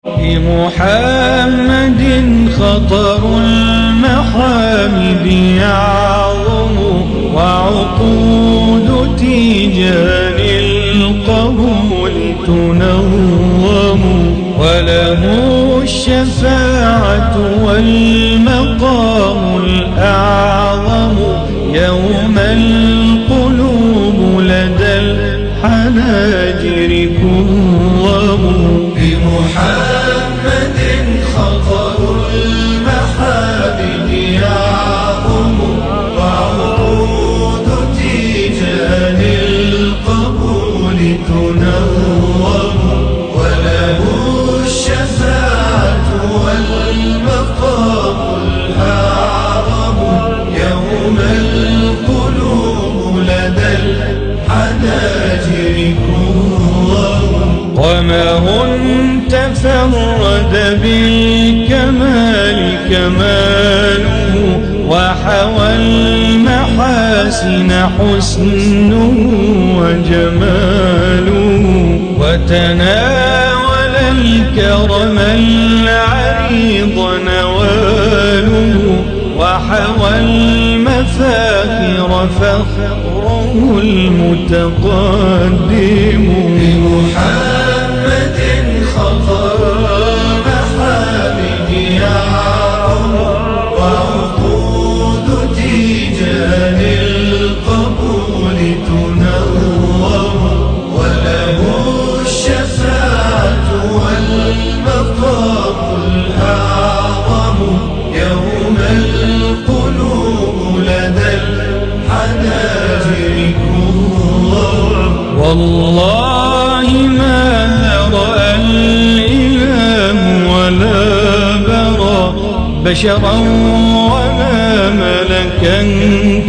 بمحمد خطر المحامد يعظم، وعقود تيجان القبول تنظم، وله الشفاعة والمقام الأعظم، يوم القلوب لدى الحناجر كظم. بمحمد خطر المحامد يعظم، وعقود تيجان القبول تنظم، وله الشفاعة والمقام الأعظم، يوم القلوب لدى الحناجر كظم. قمر تفرد بالكمال كماله، وحوى المحاسن حسنه وجماله، وتناول الكرم العريض نواله، وحوى المفاخر فخره المتقدم. بمحمد خطر المحامد يعظم، وعقود تيجان القبول تنظم، وله الشفاعة والمقام الأعظم، يوم القلوب لدى الحناجر كظم. والله ما رأى الإله ولا برى بشرا ولا ملكا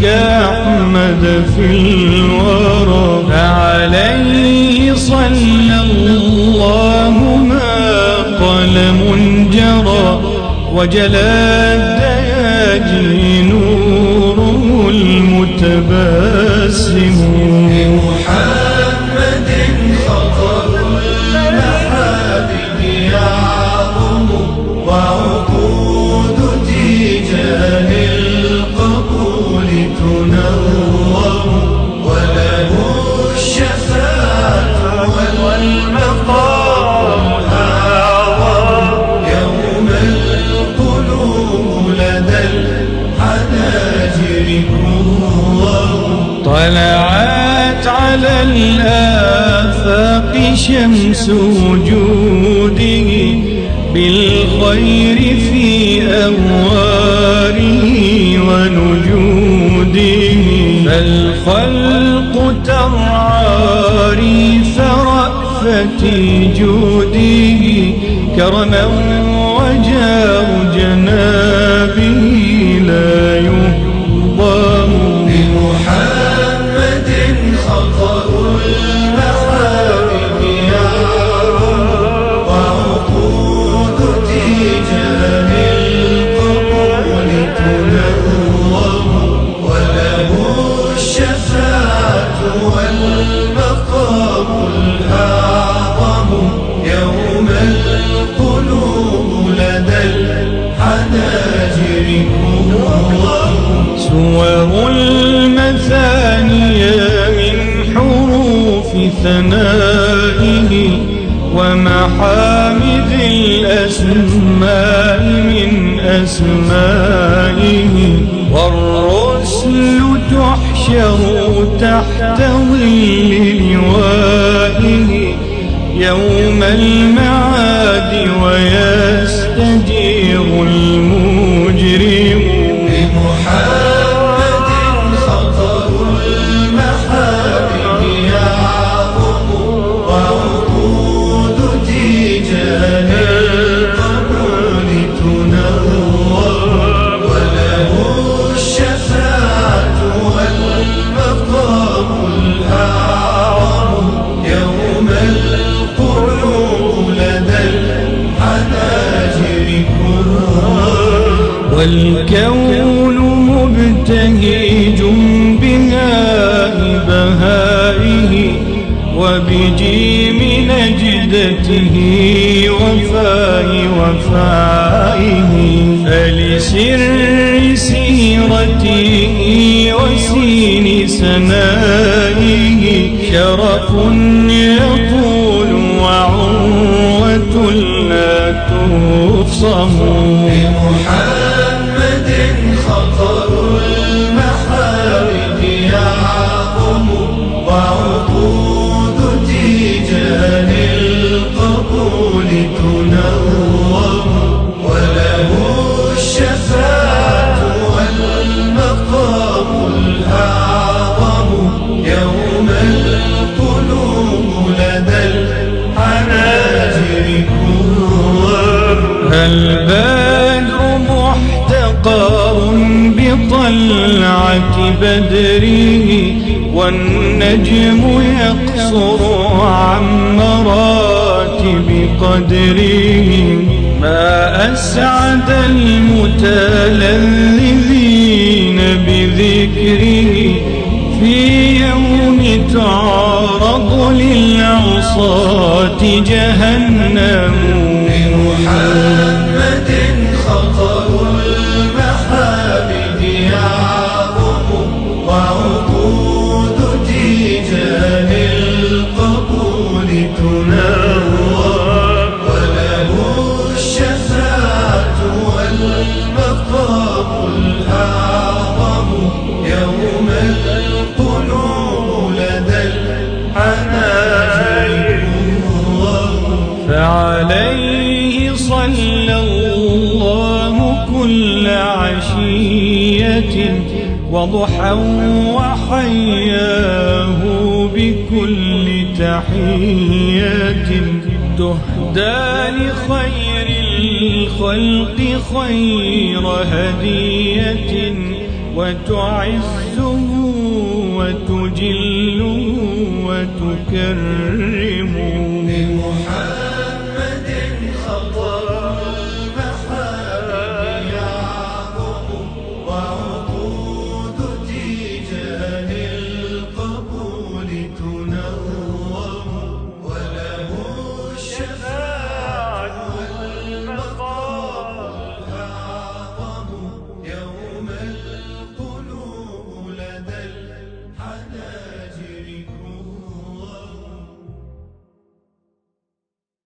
كأحمد في الورى، فعليه صلى الله ما قلم جرى، وجلى الدياجي نوره المتبسم. بمحمد خطر المحامد يعظم، وعقود تيجان القبول تنظم، وله الشفاعة والمقام الأعظم، يوم القلوب لدى الحناجر كظم. طلعت على الآفاق شمس وجوده، بالخير في أنواره ونجوده، فالخلق ترعى ريف رأفة جوده، كرما وجار جنابه لا يهضم. بمحمد خطر المحامد يعظم، وعقود تيجان القبول تنظم، وله الشفاعة والمقام الأعظم، يوم القلوب لدى الحناجر كظم. سور المثانية من حروف ثنائه، ومحامد الأسماء من أسمائه، والرسل تحشر تحت ظل لوائه، يوم المعاد ويستجير المجرم. بمحمد خطر المحامد يعظم، وعقود تيجان القبول تنظم، وله الشفاعة والمقام الأعظم، يوم القلوب لدى الحناجر كظم. والكون مبتهج بهاء بهائه، وبجيم نجد عدته وفائه فلسر سيرته وسين سنائه شرف يطول وعروة لا تفصم بمحمد خطر المحارج يعظم وعقود تيجان القبول تنظم وله الشفاعة والمقام الأعظم يوم القلوب لدى الحناجر كرم البدر محتقر بطلعة بدره والنجم يقصر عن مراتب قدره ما أسعد المتلذذين بذكره في يوم تعرض للعصاة جهنم بمحمد خطر المحامد يعظم وعقود تيجان القبول تنور وله الشفاعة والمقام الأعظم يوم القلوب لدى الحناجر فعليه صلى الله كل عشية وضحى وحياه بكل تحية تهدى لخير الخلق خير هدية وتعزه وتجله وتكرمه